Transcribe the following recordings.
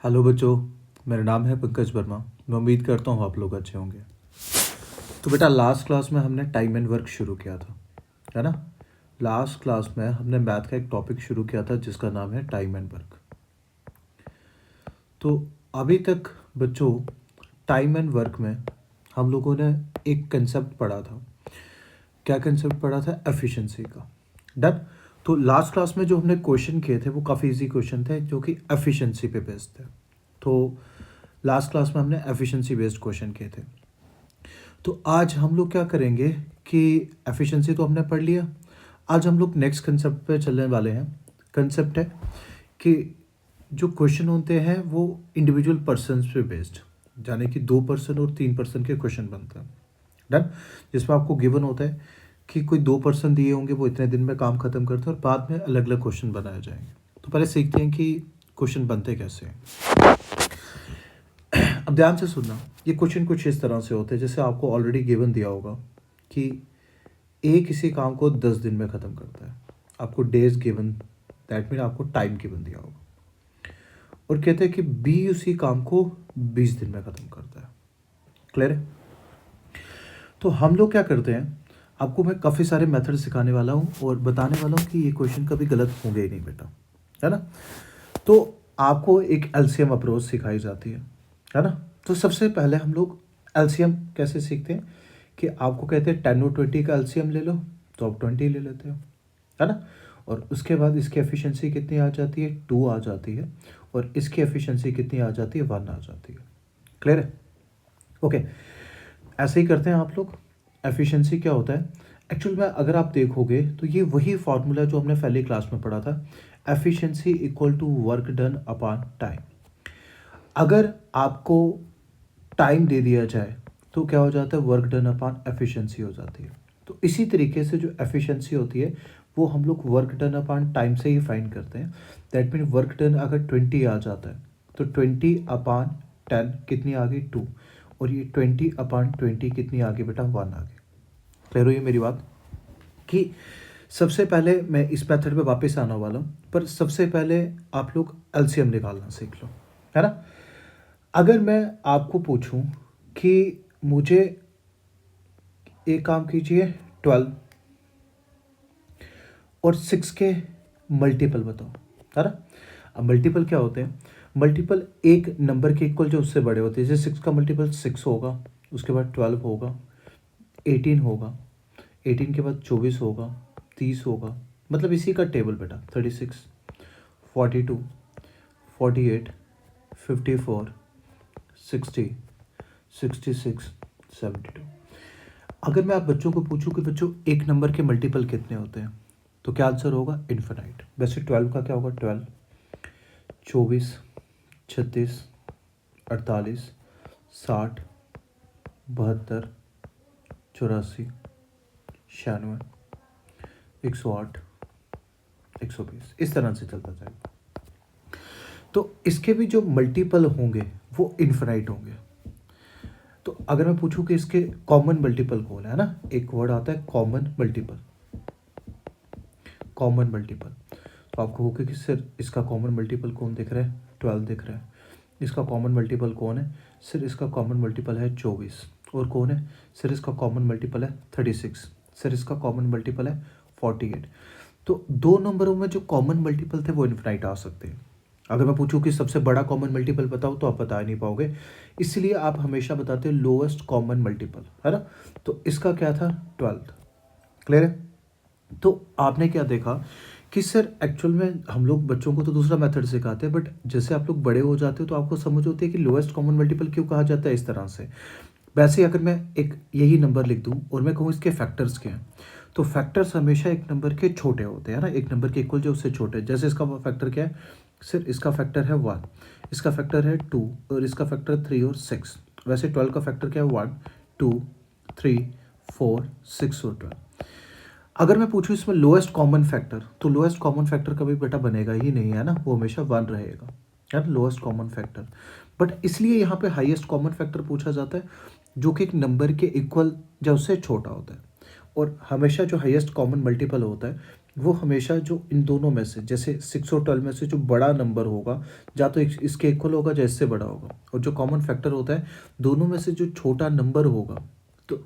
Hello बच्चों, मेरा नाम है पंकज वर्मा। मैं उम्मीद करता हूँ आप लोग अच्छे होंगे। तो बेटा लास्ट क्लास में हमने टाइम एंड वर्क शुरू किया था, है ना। लास्ट क्लास में हमने मैथ का एक टॉपिक शुरू किया था जिसका नाम है टाइम एंड वर्क। तो अभी तक बच्चों टाइम एंड वर्क में हम लोगों ने एक कंसेप्ट पढ़ा था। क्या कंसेप्ट पढ़ा था? एफिशिएंसी का। डन। तो लास्ट क्लास में जो हमने क्वेश्चन किए थे वो काफ़ी इजी क्वेश्चन थे जो कि एफिशिएंसी पे बेस्ड थे। तो लास्ट क्लास में हमने एफिशिएंसी बेस्ड क्वेश्चन किए थे। तो आज हम लोग क्या करेंगे कि एफिशिएंसी तो हमने पढ़ लिया। आज हम लोग नेक्स्ट कंसेप्ट पे चलने वाले हैं। कंसेप्ट है कि जो क्वेश्चन होते हैं वो इंडिविजुअल पर्सनस पे बेस्ड, यानी कि 2% और 3% के क्वेश्चन बनते हैं। डन। जिसमें आपको गिवन होता है कि कोई 2% दिए होंगे, वो इतने दिन में काम खत्म करते हैं और बाद में अलग अलग क्वेश्चन बनाए जाएंगे। तो पहले सीखते हैं कि क्वेश्चन बनते कैसे हैं। अब ध्यान से सुनना। ये क्वेश्चन कुछ इस तरह से होते हैं जैसे आपको ऑलरेडी गिवन दिया होगा कि ए किसी काम को 10 दिन में ख़त्म करता है। आपको डेज गिवन, दैट मीन आपको टाइम गिवन दिया होगा और कहते हैं कि बी उसी काम को 20 दिन में ख़त्म करता है। क्लियर है? तो हम लोग क्या करते हैं, आपको मैं काफ़ी सारे मेथड सिखाने वाला हूँ और बताने वाला हूँ कि ये क्वेश्चन कभी गलत होंगे ही नहीं बेटा, है ना। तो आपको एक एलसीएम अप्रोच सिखाई जाती है ना। तो सबसे पहले हम लोग एलसीएम कैसे सीखते हैं कि आपको कहते हैं 10 और 20 का एलसीएम ले लो, तो आप 20 ले लेते हो, है ना। और उसके बाद इसकी एफिशिएंसी कितनी आ जाती है? 2 आ जाती है। और इसकी एफिशिएंसी कितनी आ जाती है? 1 आ जाती है। क्लियर है? ओके। ऐसे ही करते हैं आप लोग। एफिशिएंसी क्या होता है एक्चुअल में, अगर आप देखोगे तो ये वही फार्मूला जो हमने पहले क्लास में पढ़ा था। Efficiency equal to work done upon time. अगर आपको टाइम दे दिया जाए तो क्या हो जाता है? वर्क डन अपॉन एफिशिएंसी हो जाती है। तो इसी तरीके से जो एफिशिएंसी होती है वो हम लोग वर्क डन अपॉन टाइम से ही फाइंड करते हैं। दैट मीन वर्क डन अगर 20 आ जाता है तो 20 अपॉन 10 कितनी आ गई? 2। और ये 20 अपॉन 20 कितनी आ गई बेटा? 1 आ गई। क्लियर हुई मेरी बात? कि सबसे पहले मैं इस मेथड पे वापस आने वाला हूँ, पर सबसे पहले आप लोग एलसीएम निकालना सीख लो, है ना। अगर मैं आपको पूछूं कि मुझे एक काम कीजिए 12 और 6 के मल्टीपल बताओ, है ना। अब मल्टीपल क्या होते हैं? मल्टीपल एक नंबर के इक्वल जो उससे बड़े होते हैं। जैसे 6 का मल्टीपल 6 होगा, उसके बाद 12 होगा, 18 होगा, 18 के बाद 24 होगा, 30 होगा। मतलब इसी का टेबल बेटा। 36, 42, 48, 54, 60, 66, 72। अगर मैं आप बच्चों को पूछूं कि बच्चों एक नंबर के मल्टीपल कितने होते हैं, तो क्या आंसर होगा? इन्फिनाइट। वैसे 12 का क्या होगा? 12, 24, 36, 48, 60, 72, 84, 96, 108, 120, इस तरह से चलता जाएगा। तो इसके भी जो मल्टीपल होंगे वो इन्फिनाइट होंगे। तो अगर मैं पूछूं कि इसके कॉमन मल्टीपल कौन है ना, एक वर्ड आता है कॉमन मल्टीपल। कॉमन मल्टीपल तो आपको होगा कि सर इसका कॉमन मल्टीपल कौन दिख रहा है? 12 दिख रहा है। इसका कॉमन मल्टीपल कौन है? सर इसका कॉमन मल्टीपल है 24। और कौन है? सर इसका कॉमन मल्टीपल है 36। सर इसका कॉमन मल्टीपल है 48। तो दो नंबरों में जो कॉमन मल्टीपल थे वो इन्फिनाइट आ सकते हैं। अगर मैं पूछूं कि सबसे बड़ा कॉमन मल्टीपल बताओ तो आप बता नहीं पाओगे, इसलिए आप हमेशा बताते हो लोएस्ट कॉमन मल्टीपल, है ना। तो इसका क्या था? 12। क्लियर है? तो आपने क्या देखा कि सर एक्चुअल में हम लोग बच्चों को तो दूसरा मेथड सिखाते हैं, बट जैसे आप लोग बड़े हो जाते हो तो आपको समझ होती है कि लोएस्ट कॉमन मल्टीपल क्यों कहा जाता है इस तरह से। वैसे ही अगर मैं एक यही नंबर लिख दूं और मैं कहूँ इसके फैक्टर्स क्या हैं, तो फैक्टर्स हमेशा एक नंबर के छोटे होते हैं ना, एक नंबर के इक्वल जो उससे छोटे। जैसे इसका फैक्टर क्या है? सर इसका फैक्टर है 1, इसका फैक्टर है 2 और इसका फैक्टर 3 और 6। वैसे 12 का फैक्टर क्या है? 1, 2, 3, 4, 6 और 12। अगर मैं पूछूं इसमें लोएस्ट कॉमन फैक्टर, तो लोएस्ट कॉमन फैक्टर कभी बेटा बनेगा ही नहीं, है ना, वो हमेशा 1 रहेगा, है ना, लोएस्ट कॉमन फैक्टर। बट इसलिए यहाँ पे हाईएस्ट कॉमन फैक्टर पूछा जाता है जो कि एक नंबर के इक्वल या उससे छोटा होता है। और हमेशा जो हाईएस्ट कॉमन मल्टीपल होता है वो हमेशा जो इन दोनों में से, जैसे 6 और 12 में से जो बड़ा नंबर होगा, या तो इसके इक्वल होगा या इससे बड़ा होगा, और जो कॉमन फैक्टर होता है दोनों में से जो छोटा नंबर होगा, तो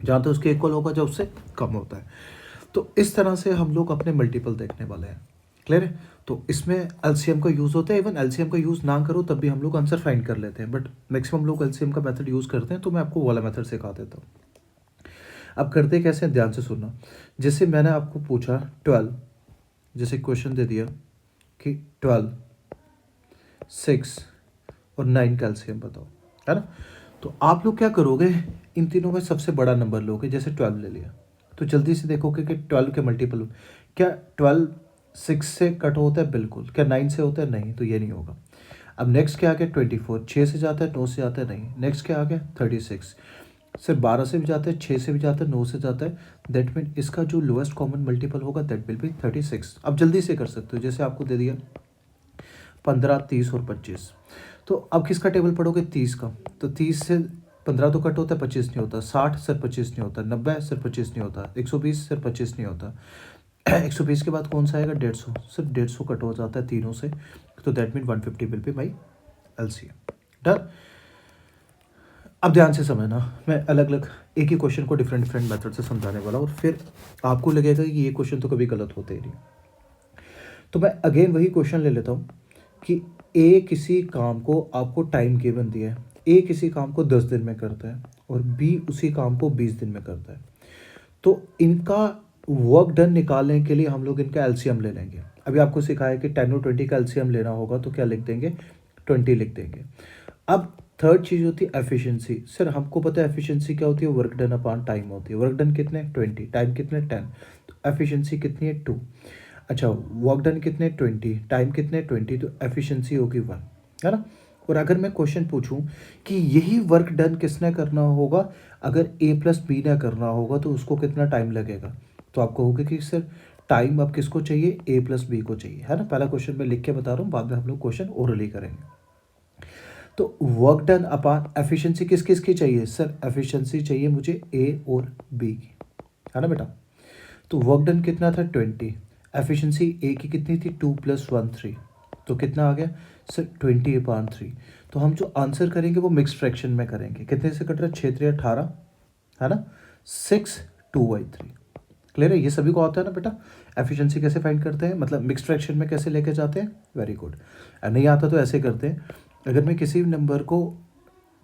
जहाँ तो उसके इक्वल होगा या उससे कम होता है। तो इस तरह से हम लोग अपने मल्टीपल देखने वाले हैं। क्लियर है? तो इसमें एलसीएम का यूज़ होता है। इवन एलसीएम का यूज़ ना करो तब भी हम लोग आंसर फाइंड कर लेते हैं, बट मैक्सिमम लोग एलसीएम का मेथड यूज़ करते हैं, तो मैं आपको वो वाला मेथड सिखा देता हूँ। अब करते कैसे हैं, ध्यान से सुनना। जैसे मैंने आपको पूछा 12, जैसे क्वेश्चन दे दिया कि 12, 6 और 9 का एलसीएम बताओ, है ना? तो आप लोग क्या करोगे, इन तीनों में सबसे बड़ा नंबर लोगे। जैसे 12 ले लिया, तो जल्दी से देखोगे कि 12 के मल्टीपल क्या 12 6 से कट होता है? बिल्कुल। क्या 9 से होता है? नहीं, तो ये नहीं होगा। अब नेक्स्ट क्या आ गया? 24, 6 से जाता है? 9 से जाता है? नहीं। नेक्स्ट क्या आ गया? 36, सिर्फ 12 से भी जाता है, 6 से भी जाता है, 9 से जाता है। दैट मीन इसका जो लोएस्ट कॉमन मल्टीपल होगा दैट विल बी 36। अब जल्दी से कर सकते हो। जैसे आपको दे दिया 15, 30 और 25, तो अब किसका टेबल पढ़ोगे? 30 का। तो 30 से 15 तो कट होता है, 25 नहीं होता। 60 सिर्फ 25 नहीं होता। 90 सिर्फ 25 नहीं होता। 120 सिर्फ 25 नहीं होता। 120 के बाद कौन सा आएगा? 150, सिर्फ 150 कट हो जाता है तीनों से। तो that mean 150 will be my LCM. Done. अब ध्यान से समझना, मैं अलग अलग एक ही क्वेश्चन को डिफरेंट डिफरेंट मेथड से समझाने वाला हूँ, और फिर आपको लगेगा कि ये क्वेश्चन तो कभी गलत होते ही नहीं। तो मैं अगेन वही क्वेश्चन ले लेता हूँ कि ए किसी काम को आपको टाइम गिवन दिया है, ए किसी काम को 10 दिन में करता है और बी उसी काम को 20 दिन में करता है। तो इनका वर्क डन निकालने के लिए हम लोग इनका एलसीएम ले लेंगे। अभी आपको सिखाया कि 10 और 20 का एलसीएम लेना होगा, तो क्या लिख देंगे? 20 लिख देंगे। अब थर्ड चीज़ होती है एफिशिएंसी। सर हमको पता है एफिशिएंसी क्या होती है? वर्क डन अपॉन टाइम होती है। वर्क डन कितने? 20, टाइम कितने? 10, तो एफिशिएंसी कितनी है? 2। अच्छा, वर्क डन कितने? 20, टाइम कितने? 20, तो एफिशिएंसी होगी 1, है ना? और अगर मैं क्वेश्चन पूछूं कि यही वर्क डन किसने करना होगा, अगर ए प्लस बी ने करना होगा, तो उसको कितना टाइम लगेगा? तो आपको होगा कि सर टाइम अब किसको चाहिए? ए प्लस बी को चाहिए, है ना? पहला क्वेश्चन मैं लिख के बता रहा हूँ, बाद में हम लोग क्वेश्चन ओरली करेंगे। तो वर्क डन अपॉन एफिशिएंसी किस किस की चाहिए? सर एफिशिएंसी चाहिए मुझे ए और बी की, है ना बेटा? तो वर्क डन कितना था? 20। एफिशिएंसी ए की कितनी थी? 2 + 1 3, तो कितना आ गया? सर 20/3। तो हम जो आंसर करेंगे वो मिक्स फ्रैक्शन में करेंगे। कितने से कट रहा है? 6 3 18, है ना? 6 2/3। क्लियर है? ये सभी को आता है ना बेटा? एफिशिएंसी कैसे फाइंड करते हैं, मतलब मिक्स फ्रैक्शन में कैसे लेके जाते हैं? Very good. नहीं आता तो ऐसे करते हैं, अगर मैं किसी नंबर को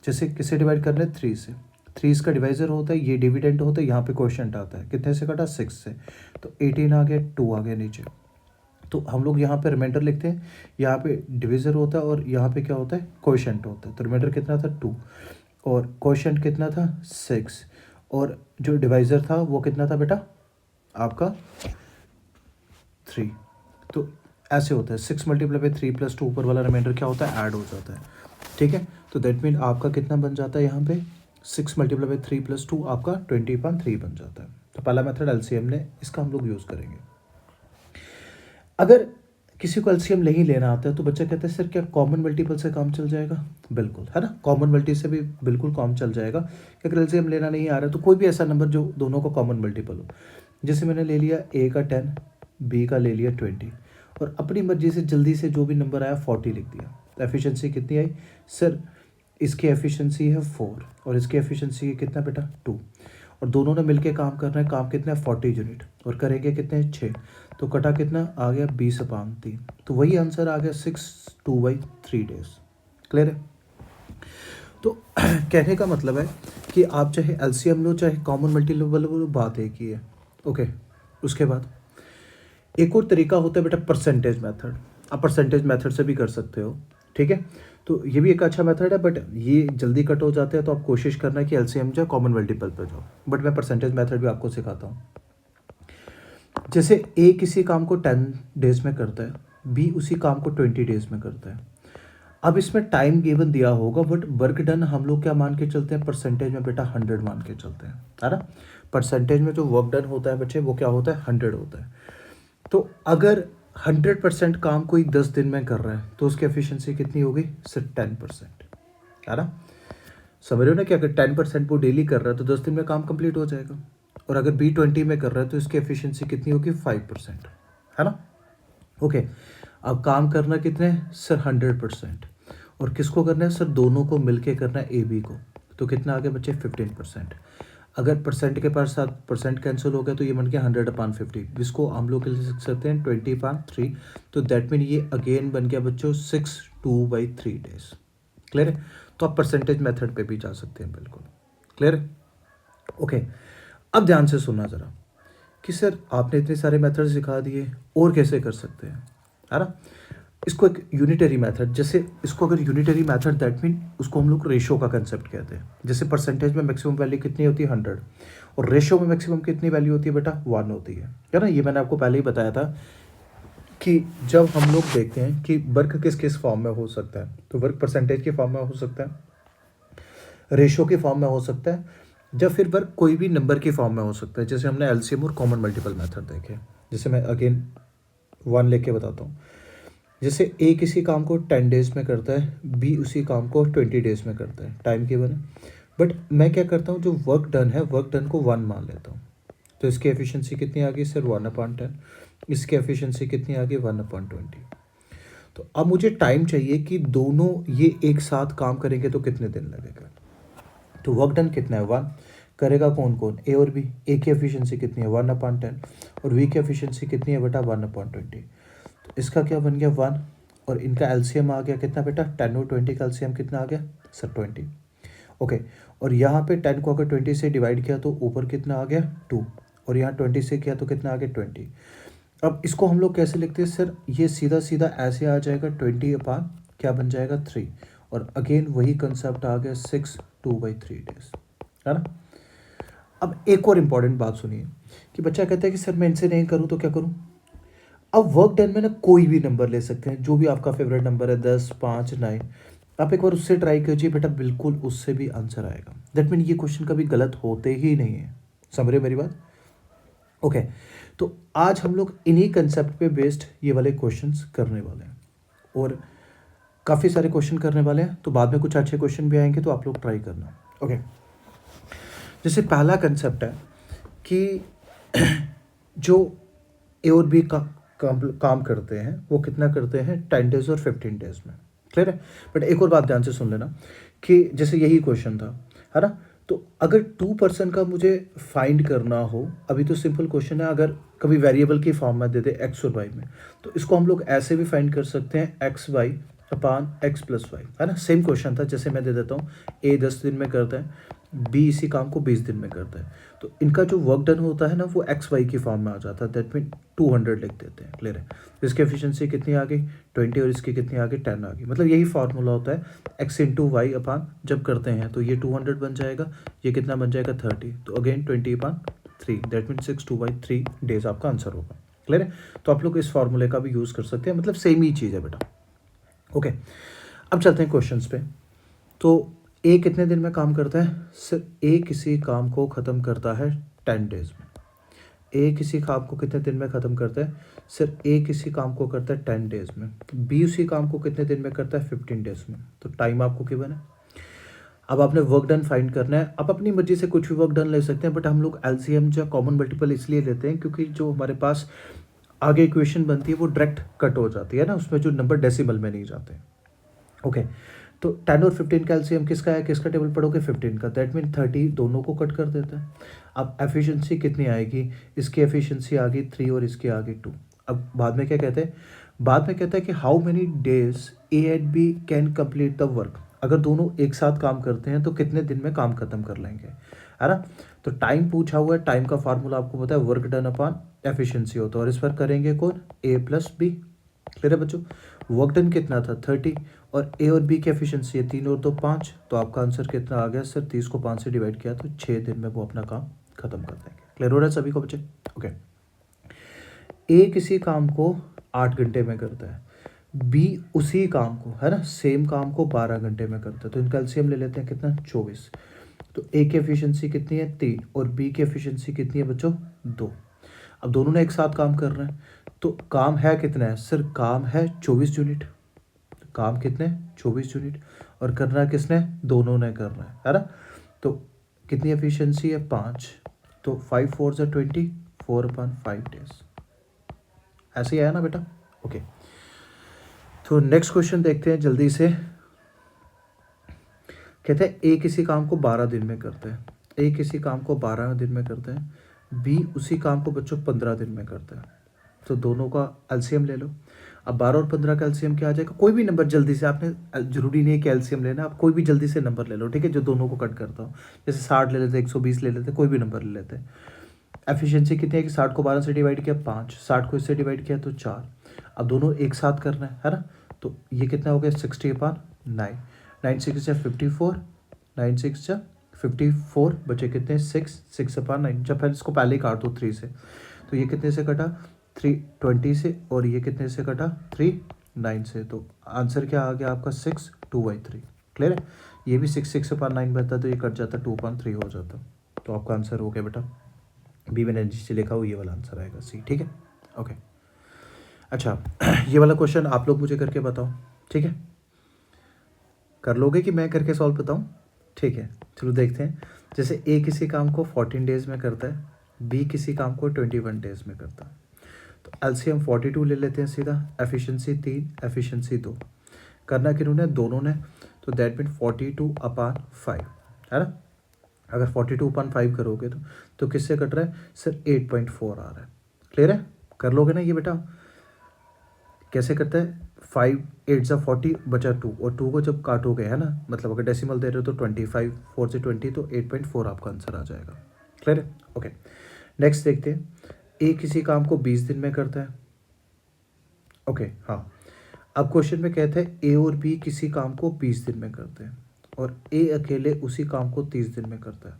जैसे किससे डिवाइड कर रहे हैं? 3 से, 3 इसका डिवाइजर होता है, ये डिविडेंड होता है, यहाँ पे क्वोशिएंट आता है। कितने से कटा? 6 से, तो 18 आ गया, 2 आ गया नीचे। तो हम लोग यहाँ पे रिमाइंडर लिखते हैं, यहाँ पे डिविजर होता है और यहाँ पे क्या होता है? क्वोशिएंट होता है। तो रिमाइंडर कितना था? 2, और क्वोशिएंट कितना था? 6, और जो डिवाइजर था वो कितना था बेटा? आपका 3। तो ऐसे होता है, 6 × 3 + 2, ऊपर वाला रिमाइंडर क्या होता है? ऐड हो जाता है। ठीक है? तो दैट मीन आपका कितना बन जाता है यहाँ पे? 6 × 3 + 2 आपका 20/3 बन जाता है। तो पहला मेथड एलसीएम ने, इसका हम लोग यूज़ करेंगे। अगर किसी को एलसीएम नहीं लेना आता है तो बच्चा कहता है सर क्या कॉमन मल्टीपल से काम चल जाएगा? बिल्कुल, है ना? कॉमन मल्टी से भी बिल्कुल काम चल जाएगा कि अगर एलसीएम लेना नहीं आ रहा है तो कोई भी ऐसा नंबर जो दोनों का कॉमन मल्टीपल हो। जैसे मैंने ले लिया ए का 10, बी का ले लिया 20, और अपनी मर्जी से जल्दी से जो भी नंबर आया 40 लिख दिया। एफिशिएंसी कितनी आई? सर इसकी एफिशिएंसी है 4 और इसकी एफिशिएंसी है कितना बेटा? 2, और दोनों ने मिलके काम करना है। काम कितना है? 40 यूनिट, और करेंगे कितने? 6, तो कटा कितना आ गया? 20/3। तो वही आंसर आ गया 6 2/3 डेज। क्लियर है? तो कहने का मतलब है कि आप चाहे एलसीएम लो चाहे कॉमन मल्टीपल लो, बात एक ही है। ओके, उसके बाद एक और तरीका होता है बेटा परसेंटेज मेथड। आप परसेंटेज मेथड से भी कर सकते हो, ठीक है? तो ये भी एक अच्छा मेथड है, बट ये जल्दी कट हो जाते हैं, तो आप कोशिश करना है कि एलसीएम जो कॉमन मल्टीपल पर जाओ। बट मैं परसेंटेज मेथड भी आपको सिखाता हूँ। जैसे ए किसी काम को 10 डेज में करता है, बी उसी काम को 20 डेज में करता है। अब इसमें टाइम गिवन दिया होगा, बट वर्क डन हम लोग क्या मान के चलते हैं? परसेंटेज में बेटा 100 मान के चलते हैं, है ना? परसेंटेज में जो वर्क डन होता है बच्चे, वो क्या होता है? 100 होता है। तो अगर 100% काम कोई 10 दिन में कर रहा है तो उसकी एफिशिएंसी कितनी होगी? सिर्फ 10%, है ना? समझ रहे हो ना कि अगर 10% वो डेली कर रहा है तो 10 दिन में काम कंप्लीट हो जाएगा। और अगर बी 20 में कर रहा है तो इसकी एफिशिएंसी कितनी होगी 5%, है ना। ओके, अब काम करना कितने सर 100%, और किसको करना है सर दोनों को मिलके करना है ए बी को, तो कितना आ गया बच्चे 15%। अगर परसेंट के पास साथ परसेंट कैंसिल हो गया तो ये बन गया 100/50, जिसको हम लोग लिख सकते हैं 20/3, तो दैट मीन ये अगेन बन गया बच्चों 6/2/3 डेज। क्लियर है, तो आप परसेंटेज मेथड पे भी जा सकते हैं, बिल्कुल क्लियर है। ओके, अब ध्यान से सुनना ज़रा कि सर आपने इतने सारे मेथड सिखा दिए और कैसे कर सकते हैं, है ना। इसको एक यूनिटरी मेथड, जैसे इसको अगर यूनिटरी मेथड दैट मीन उसको हम लोग रेशो का कंसेप्ट कहते हैं। जैसे परसेंटेज में मैक्सिमम वैल्यू कितनी होती है 100, और रेशो में मैक्सिमम कितनी वैल्यू होती है बेटा 1 होती है ना। ये मैंने आपको पहले ही बताया था कि जब हम लोग देखते हैं कि वर्क किस किस फॉर्म में हो सकता है, तो वर्क परसेंटेज के फॉर्म में हो सकता है, रेशो के फॉर्म में हो सकता है, जब फिर वर्क कोई भी नंबर की फॉर्म में हो सकता है। जैसे हमने एलसीएम और कॉमन मल्टीपल मेथड देखे, जैसे मैं अगेन 1 लेके बताता हूँ। जैसे ए किसी काम को 10 डेज में करता है, बी उसी काम को 20 डेज में करता है, टाइम गिवन है। बट मैं क्या करता हूँ, जो वर्क डन है वर्क डन को 1 मान लेता हूँ, तो इसकी एफिशिएंसी कितनी आ गई सर 1/10, इसकी एफिशिएंसी कितनी आ गई 1/20। तो अब मुझे टाइम चाहिए कि दोनों ये एक साथ काम करेंगे तो कितने दिन लगेगा। तो वर्क डन कितना है 1, करेगा कौन कौन ए और बी। ए की एफिशिएंसी कितनी है 1/10, और बी की एफिशिएंसी कितनी है बेटा 1/20। तो इसका क्या बन गया 1, और इनका एलसीएम आ गया कितना बेटा 10 और 20 का एलसीएम कितना आ गया सर 20। ओके, और यहाँ पे 10 को अगर 20 से डिवाइड किया तो ऊपर कितना आ गया 2, और यहाँ 20 से किया तो कितना आ गया 20। अब इसको हम लोग कैसे लिखते हैं सर, ये सीधा सीधा ऐसे आ जाएगा 20 क्या बन जाएगा 3, और अगेन वही कंसेप्ट आ गया 6/2/3 डेज, है ना। अब एक और इम्पॉर्टेंट बात सुनिए कि बच्चा कहता है कि सर मैं इनसे नहीं करूँ तो क्या करूँ। अब वर्क डन में ना कोई भी नंबर ले सकते हैं, जो भी आपका फेवरेट नंबर है 10, 5, 9, आप एक बार उससे ट्राई कीजिए बेटा, बिल्कुल उससे भी आंसर आएगा। दैट मीन ये क्वेश्चन कभी गलत होते ही नहीं है, समझ रहे हो मेरी बात। ओके, तो आज हम लोग इन्हीं कंसेप्ट पे बेस्ड ये वाले क्वेश्चंस करने वाले हैं, और काफ़ी सारे क्वेश्चन करने वाले हैं, तो बाद में कुछ अच्छे क्वेश्चन भी आएंगे तो आप लोग ट्राई करना। ओके, जैसे पहला कंसेप्ट है कि जो ए और बी का काम करते हैं वो कितना करते हैं 10 डेज और 15 डेज में, क्लियर है। बट एक और बात ध्यान से सुन लेना कि जैसे यही क्वेश्चन था, है ना, तो अगर 2% का मुझे फाइंड करना हो, अभी तो सिंपल क्वेश्चन है, अगर कभी वेरिएबल की फॉर्म में दे दे एक्स और वाई में, तो इसको हम लोग ऐसे भी फाइंड कर सकते हैं XY/X+Y, है ना। सेम क्वेश्चन था, जैसे मैं दे देता हूँ ए 10 दिन में करता है, बी इसी काम को 20 दिन में करता है, तो इनका जो वर्क डन होता है ना वो XY की फॉर्म में आ जाता है, दैट मीन 200 लिख देते हैं, क्लियर है। इसकी एफिशिएंसी कितनी आ गई 20, और इसकी कितनी आ गई 10 आ गई। मतलब यही फार्मूला होता है X/Y जब करते हैं तो ये 200 बन जाएगा, ये कितना बन जाएगा 30, तो अगेन 20/3, दैट मीन 6/2/3 डेज आपका आंसर होगा, क्लियर है। तो आप लोग इस फार्मूले का भी यूज़ कर सकते हैं, मतलब सेम ही चीज़ है बेटा। ओके, अब चलते हैं क्वेश्चंस पे। तो ए कितने दिन में काम करता है सर, ए किसी काम को ख़त्म करता है 10 डेज में। ए किसी काम को कितने दिन में ख़त्म करता है सर, ए किसी काम को करता है 10 डेज में। बी उसी काम को कितने दिन में करता है 15 डेज में, तो टाइम आपको गिवन है। अब आपने वर्क डन फाइंड करना है, आप अपनी मर्जी से कुछ भी वर्क डन ले सकते हैं, बट हम लोग एलसीएम या कॉमन मल्टीपल इसलिए लेते हैं क्योंकि जो हमारे पास आगे इक्वेशन बनती है वो डायरेक्ट कट हो जाती है ना, उसमें जो नंबर डेसिमल में नहीं जाते। ओके, तो 10 और 15 का एलसीएम किसका है, किसका टेबल पढ़ोगे 15 का, दैट मीन 30 दोनों को कट कर देता है। अब एफिशिएंसी कितनी आएगी, इसकी एफिशिएंसी आ गई 3 और इसकी आ गई 2। अब बाद में क्या कहते हैं, बाद में कहता है कि how many days A and B can complete the work. अगर दोनों एक साथ काम करते हैं तो कितने दिन में काम खत्म कर लेंगे, है ना। तो टाइम पूछा हुआ है, टाइम का फार्मूला आपको पता है वर्क डन अपॉन एफिशिएंसी होता है, और इस पर करेंगे कौन A+B, क्लियर है बच्चों। वर्क डन कितना था 30, और ए और बी की एफिशिएंसी है 3 और 2 5, तो आपका आंसर कितना आ गया सर 30 को 5 से डिवाइड किया तो 6 दिन में वो अपना काम खत्म कर देंगे। क्लियर हो रहा है सभी को बच्चे। ओके, ए किसी काम को 8 घंटे में करता है, बी उसी काम को, है ना, सेम काम को 12 घंटे में करता है, तो इनका एलसीएम ले लेते हैं कितना 24। तो ए की एफिशिएंसी कितनी है 3, और बी की एफिशिएंसी कितनी है बच्चों 2। अब दोनों ने एक साथ काम कर रहे हैं, तो काम है कितना है सर, काम है 24 यूनिट। काम कितने 24 यूनिट, और करना किसने दोनों ने करना है ना। तो कितनी एफिशिएंसी है 5, तो 5 4 ज़ा 20, 4/5 डेज। ऐसे ही आया ना बेटा? ओके, तो नेक्स्ट क्वेश्चन देखते हैं जल्दी से। कहते हैं ए किसी काम को 12 दिन में करते हैं, ए किसी काम को 12 दिन में करते हैं, बी उसी काम को बच्चों 15 दिन में करता है। तो दोनों का एलसीएम ले लो। अब 12 और 15 का एलसीएम क्या आ जाएगा? कोई भी नंबर जल्दी से, आपने जरूरी नहीं है कि एलसीएम लेना, आप कोई भी जल्दी से नंबर ले लो, ठीक है, जो दोनों को कट करता हो। जैसे 60 ले लेते, 120 ले लेते, कोई भी नंबर ले लेते हैं। एफिशिएंसी कितनी है कि 60 को 12 से डिवाइड किया 5, 60 को इससे डिवाइड किया तो 4। अब दोनों एक साथ करना है ना? तो ये कितना हो गया? 60/9, 9 6 × 54, 9 6 × 54 बचे कितने? 6, 6/9। जब फिर इसको पहले ही काट दो 3 से, तो ये कितने से कटा? 320 से, और ये कितने से कटा? 9 से। तो आंसर क्या आ गया आपका? 6 2/3। क्लियर है? ये भी 6 6/9 बनता, तो ये कट जाता, 2/3 हो जाता। तो आपका आंसर हो गया बेटा बी। मैंने नीचे लिखा हो, ये वाला आंसर आएगा सी, ठीक है? ओके, अच्छा ये वाला क्वेश्चन आप लोग मुझे करके बताओ, ठीक है? कर लोगे कि मैं करके सॉल्व बताऊं? ठीक है, चलो देखते हैं। जैसे ए किसी काम को 14 डेज में करता है, बी किसी काम को 21 डेज में करता है। तो एलसीएम 42 ले लेते हैं सीधा। Efficiency 3, efficiency 2। करना किन्होंने? दोनों ने। तो दैट मीन 42/5 है ना? अगर 42/5 करोगे तो किससे कट रहा है सर? 8.4 आ रहा है। क्लियर है? कर लोगे ना ये बेटा? कैसे करता है? 5 8 ज़ा 40 बचा 2, और 2 को जब काटोगे, है ना, मतलब अगर डेसिमल दे रहे हो तो 25, 4 से 20, तो 8.4 आपका आंसर आ जाएगा। क्लियर है? ओके, नेक्स्ट देखते हैं। ए किसी काम को 20 दिन में करता है। ओके, हाँ, अब क्वेश्चन में कहते हैं ए और बी किसी काम को 20 दिन में करते हैं, और ए अकेले उसी काम को 30 दिन में करता है।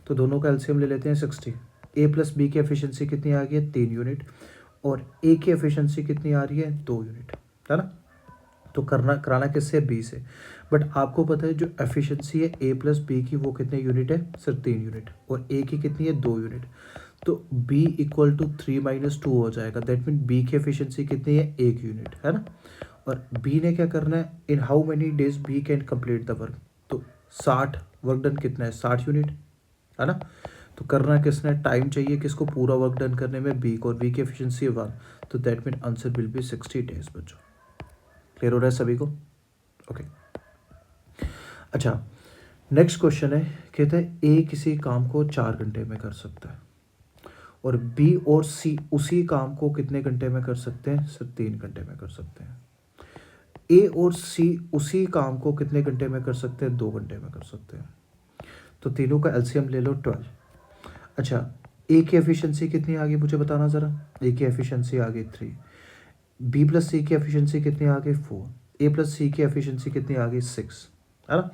तो दोनों का एलसीएम ले लेते हैं 60। ए प्लस बी की एफिशिएंसी कितनी आ गई है? 3 यूनिट, और ए की एफिशिएंसी कितनी आ रही है? 2 यूनिट, है ना? तो कराना किससे? बी से। बट आपको पता है जो एफिशिएंसी है ए प्लस बी की, वो कितने यूनिट है? सिर्फ 3 यूनिट, और ए की कितनी है? 2 यूनिट। तो b = 3 - 2 हो जाएगा। दैट मीन b की एफिशिएंसी कितनी है? 1 यूनिट, है ना? और b ने क्या करना है? In how many days b can complete the work? तो 60 वर्क डन कितना है? 60 यूनिट, है ना? तो करना किसने? टाइम चाहिए किसको पूरा वर्क डन करने में? बी को, और बी की एफिशिएंसी 1। तो that mean answer will be 60 days बच्चों। क्लियर हो रहा है सभी को? ओके, अच्छा, नेक्स्ट क्वेश्चन है। कहते हैं ए किसी काम को 4 घंटे में कर सकता है, और बी और सी उसी काम को कितने घंटे में कर सकते हैं? सिर्फ 3 घंटे में कर सकते हैं। ए और सी उसी काम को कितने घंटे में कर सकते हैं? 2 घंटे में कर सकते हैं। तो तीनों का एलसीएम ले लो 12। अच्छा, ए की एफिशिएंसी कितनी आ गई मुझे बताना ज़रा? ए की एफिशिएंसी आ गई 3। बी प्लस सी की एफिशिएंसी कितनी आ गई? 4। ए प्लस सी की एफिशिएंसी कितनी आ गई? 6, है ना?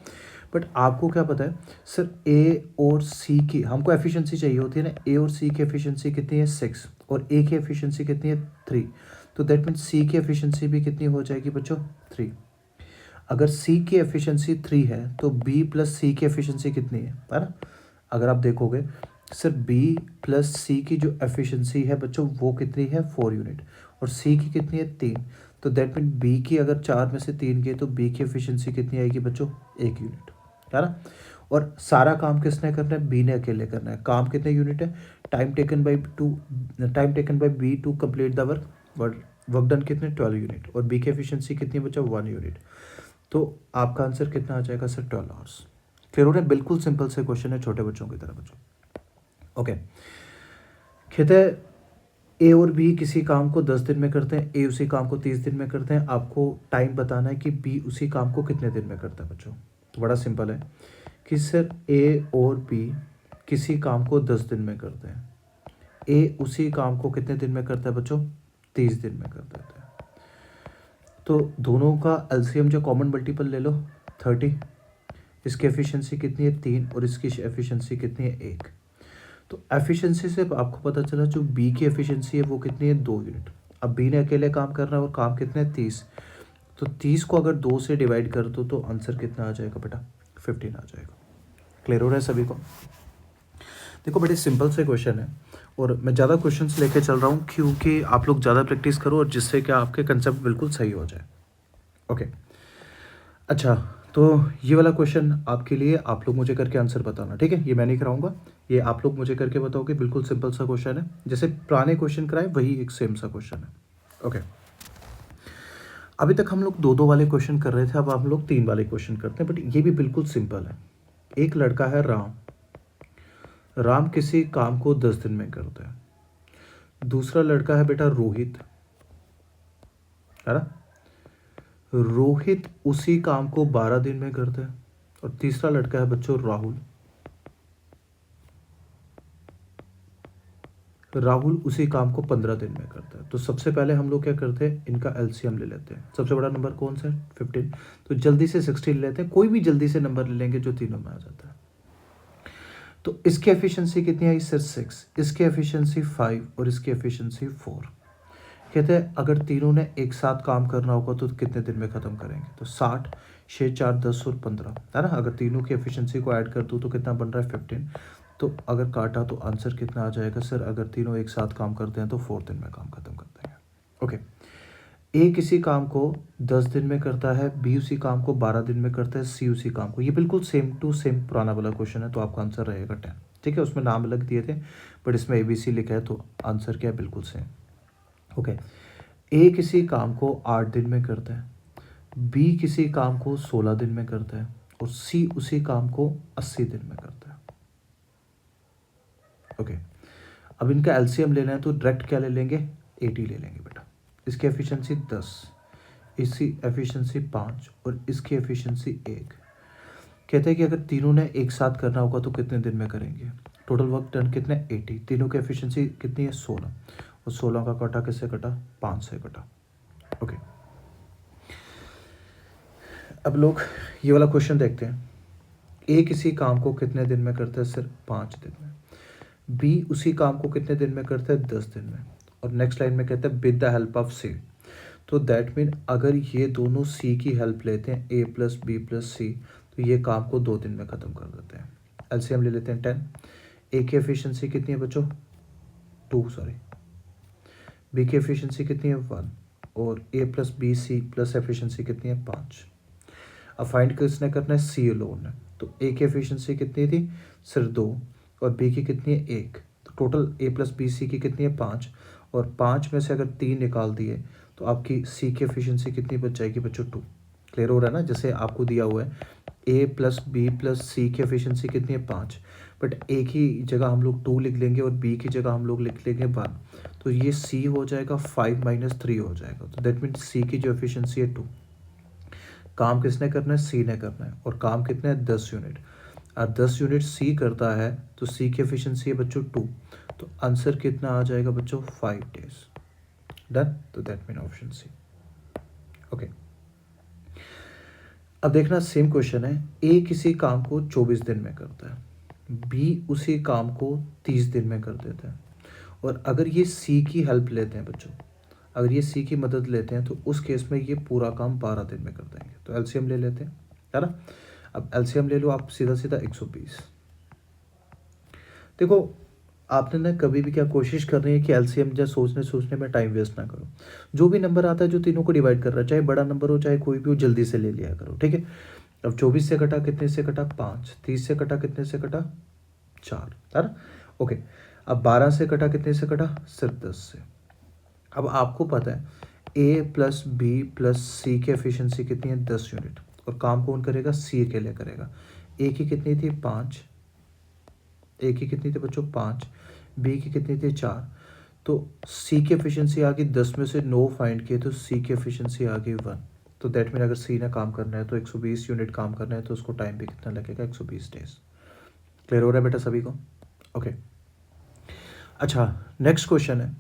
बट आपको क्या पता है सर? ए और सी की हमको एफिशिएंसी चाहिए होती है ना। ए और सी की एफिशिएंसी कितनी है? 6, और ए की एफिशिएंसी कितनी है? 3। तो दैट मीन सी की एफिशिएंसी भी कितनी हो जाएगी बच्चों? 3। अगर सी की एफिशिएंसी 3 है तो बी प्लस सी की एफिशिएंसी कितनी है ना? अगर आप देखोगे सर, बी प्लस सी की जो एफिशिएंसी है बच्चों, वो कितनी है? 4 यूनिट, और सी की कितनी है? 3। तो दैट मीन बी की अगर 4 में से 3 गए तो बी की एफिशिएंसी कितनी आएगी बच्चों? 1 यूनिट, है ना? और सारा काम किसने करना है? बी ने अकेले करना है। काम कितने यूनिट है? Time taken by B to complete the work done कितने? 12 यूनिट, और बी की एफिशिएंसी कितनी है बच्चों? 1 यूनिट। तो आपका आंसर कितना आ जाएगा सर? 12 आवर्स। फिर उन्हें बिल्कुल सिंपल से क्वेश्चन है, छोटे बच्चों की तरह बच्चों। ओके, कहते हैं ए और बी किसी काम को 10 दिन में करते हैं, ए उसी काम को 30 दिन में करते हैं। आपको टाइम बताना है कि बी उसी काम को कितने दिन में करता है बच्चों। तो बड़ा सिंपल है कि सर ए और बी किसी काम को 10 दिन में करते हैं, ए उसी काम को कितने दिन में करता है बच्चों? 30 दिन में कर देता है। तो दोनों का एलसीएम जो कॉमन मल्टीपल ले लो 30। इसकी एफिशिएंसी कितनी है? 3, और इसकी एफिशिएंसी कितनी है? 1। तो एफिशिएंसी से आपको पता चला जो बी की एफिशिएंसी है वो कितनी है? 2 यूनिट। अब बी ने अकेले काम करना है, और काम कितने? 30। तो 30 को अगर 2 से डिवाइड कर दो तो आंसर कितना आ जाएगा बेटा? 15 आ जाएगा। क्लियर हो रहा है सभी को? देखो बड़े सिंपल से क्वेश्चन है, और मैं ज़्यादा क्वेश्चंस लेके चल रहा हूँ क्योंकि आप लोग ज़्यादा प्रैक्टिस करो, और जिससे कि आपके कंसेप्ट बिल्कुल सही हो जाए। ओके, अच्छा, तो ये वाला क्वेश्चन आपके लिए, आप लोग मुझे करके आंसर बताना, ठीक है। ये मैं नहीं कराऊंगा, ये आप लोग मुझे करके बताओगे। बिल्कुल सिंपल सा क्वेश्चन है, जैसे पुराने क्वेश्चन कराए वही एक सेम सा क्वेश्चन है। ओके, अभी तक हम लोग दो दो वाले क्वेश्चन कर रहे थे, अब हम लोग तीन वाले क्वेश्चन करते हैं, बट ये भी बिल्कुल सिंपल है। एक लड़का है राम, राम किसी काम को 10 दिन में करता है। दूसरा लड़का है बेटा रोहित, है ना, रोहित उसी काम को 12 दिन में करता है। और तीसरा लड़का है बच्चों राहुल, राहुल उसी काम को 15 दिन में करता है। तो सबसे पहले हम लोग क्या करते हैं, इनका एलसीएम ले लेते हैं। सबसे बड़ा नंबर कौन सा है, 15, तो जल्दी से 16 लेते हैं। कोई भी जल्दी से नंबर ले लेंगे जो तीनों में आ जाता है। तो इसकी एफिशिएंसी कितनी आई सर, 6, इसकी एफिशिएंसी 5 और इसकी एफिशिएंसी 4। कहते हैं अगर तीनों ने एक साथ काम करना होगा तो कितने दिन में ख़त्म करेंगे, तो 60, 6, 4, 10 और 15, है ना। अगर तीनों की एफिशिएंसी को ऐड कर दूँ तो कितना बन रहा है, 15। तो अगर काटा तो आंसर कितना आ जाएगा सर, अगर तीनों एक साथ काम करते हैं तो 4 दिन में काम ख़त्म करते हैं। ओके, ए किसी काम को 10 दिन में करता है, बी उसी काम को 12 दिन में करता है, सी उसी काम को, ये बिल्कुल सेम टू सेम पुराना वाला क्वेश्चन है। तो आपका आंसर रहेगा 10, ठीक है। उसमें नाम अलग दिए थे बट इसमें ABC लिखा है, तो आंसर क्या है, बिल्कुल सेम। ओके, ए किसी काम को 8 दिन में करता है, बी किसी काम को 16 दिन में करता है और सी उसी काम को 80 दिन में करता है। ओके, अब इनका एलसीएम लेना है तो डायरेक्ट क्या ले लेंगे, 80 ले लेंगे बेटा। इसकी एफिशिएंसी 10, इसकी एफिशिएंसी 5 और इसकी एफिशिएंसी 1। कहते हैं कि अगर तीनों ने एक साथ करना होगा तो कितने दिन में करेंगे। टोटल वर्क डन कितने, 80। तीनों की एफिशिएंसी कितनी है, 16, और 16 का कटा किससे कटा, 5 से कटा। ओके, अब लोग ये वाला क्वेश्चन देखते हैं। ए किसी काम को कितने दिन में करता है, सिर्फ 5 दिन में। बी उसी काम को कितने दिन में करता है, 10 दिन में। और नेक्स्ट लाइन में कहता है विद द हेल्प ऑफ सी। तो दैट मीन अगर ये दोनों सी की हेल्प लेते हैं, ए प्लस बी प्लस सी, तो ये काम को 2 दिन में ख़त्म कर देते हैं। एलसीएम ले लेते हैं 10। ए की एफिशिएंसी कितनी है बच्चों, 2, सॉरी। बी की एफिशिएंसी कितनी है, 1। और A plus B C plus efficiency कितनी है, 5। अब फाइंड किसने करना है, सी अलोन है। तो ए की एफिशिएंसी कितनी थी, सिर्फ 2, और बी की कितनी है, 1। तो टोटल ए प्लस बी सी की कितनी है, 5। और 5 में से अगर 3 निकाल दिए तो आपकी सी की एफिशिएंसी कितनी बच जाएगी बच्चों, 2। क्लियर हो रहा है ना, जैसे आपको दिया हुआ है ए प्लस बी प्लस सी की एफिशिएंसी कितनी है, 5, बट ए की जगह हम लोग 2 लिख लेंगे और बी की जगह हम लोग लिख लेंगे 1। तो ये सी हो जाएगा 5 - 3 हो जाएगा। तो दैट मीन्स सी की जो एफिशिएंसी है 2। काम किसने करना है, सी ने करना है, और काम कितने है, 10 यूनिट। और 10 यूनिट सी करता है तो सी की एफिशिएंसी है बच्चों 2। तो आंसर कितना आ जाएगा बच्चों, 5 डेज। डन, तो that mean option C. Okay, अब देखना सेम क्वेश्चन है। ए किसी काम को 24 दिन में करता है, बी उसी काम को 30 दिन में कर देता है। और अगर ये सी की हेल्प लेते हैं बच्चों, अगर ये सी की मदद लेते हैं तो उस केस में ये पूरा काम 12 दिन में कर देंगे। तो एलसीएम ले लेते हैं, है ना। अब एलसीएम ले लो आप, सीधा सीधा 120। देखो आपने ना कभी भी क्या कोशिश करनी है कि एलसीएम या सोचने में टाइम वेस्ट ना करो। जो भी नंबर आता है जो तीनों को डिवाइड कर रहा है, चाहे बड़ा नंबर हो चाहे कोई भी हो, जल्दी से ले लिया करो, ठीक है। अब 24 से कटा कितने से कटा, 5। 30 से कटा कितने से कटा, 4, है ना। ओके, अब 12 से कटा कितने से कटा, सिर्फ 10 से। अब आपको पता है ए प्लस बी प्लस सी की एफिशिएंसी कितनी है, 10 यूनिट। और काम कौन करेगा, सी के लिए करेगा। ए की कितनी थी, 5। ए की कितनी थी बच्चों, 5। बी की कितनी थी, 4। तो सी की एफिशिएंसी आ गई 10 में से 9 फाइंड किए तो सी की एफिशिएंसी आ गई 1। तो दैट मीन अगर सी ने काम करना है तो 120 यूनिट काम करना है तो उसको टाइम भी कितना लगेगा, 120 डेज। क्लियर हो रहा है बेटा सभी को। ओके, अच्छा नेक्स्ट क्वेश्चन है।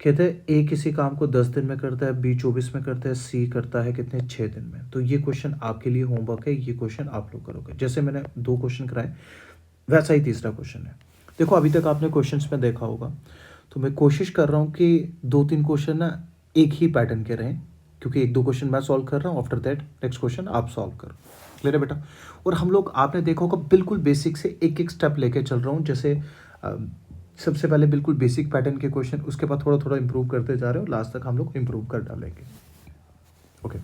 कहते हैं ए किसी काम को 10 दिन में करता है, बी 24 में करता है, सी करता है कितने, 6 दिन में। तो ये क्वेश्चन आपके लिए होमवर्क है, ये क्वेश्चन आप लोग करोगे। जैसे मैंने 2 क्वेश्चन कराए वैसा ही तीसरा क्वेश्चन है। देखो अभी तक आपने क्वेश्चंस में देखा होगा, तो मैं कोशिश कर रहा हूँ कि 2-3 क्वेश्चन ना एक ही पैटर्न के रहें, क्योंकि 1-2 क्वेश्चन मैं सॉल्व कर रहा हूँ, आफ्टर दैट नेक्स्ट क्वेश्चन आप सॉल्व करो। क्लियर है बेटा। और हम लोग आपने देखा होगा बिल्कुल बेसिक से एक एक स्टेप लेके चल रहा हूँ। जैसे सबसे पहले बिल्कुल बेसिक पैटर्न के क्वेश्चन, उसके बाद थोड़ा थोड़ा इंप्रूव करते जा रहे हो, लास्ट तक हम लोग इंप्रूव कर डालेंगे। ओके।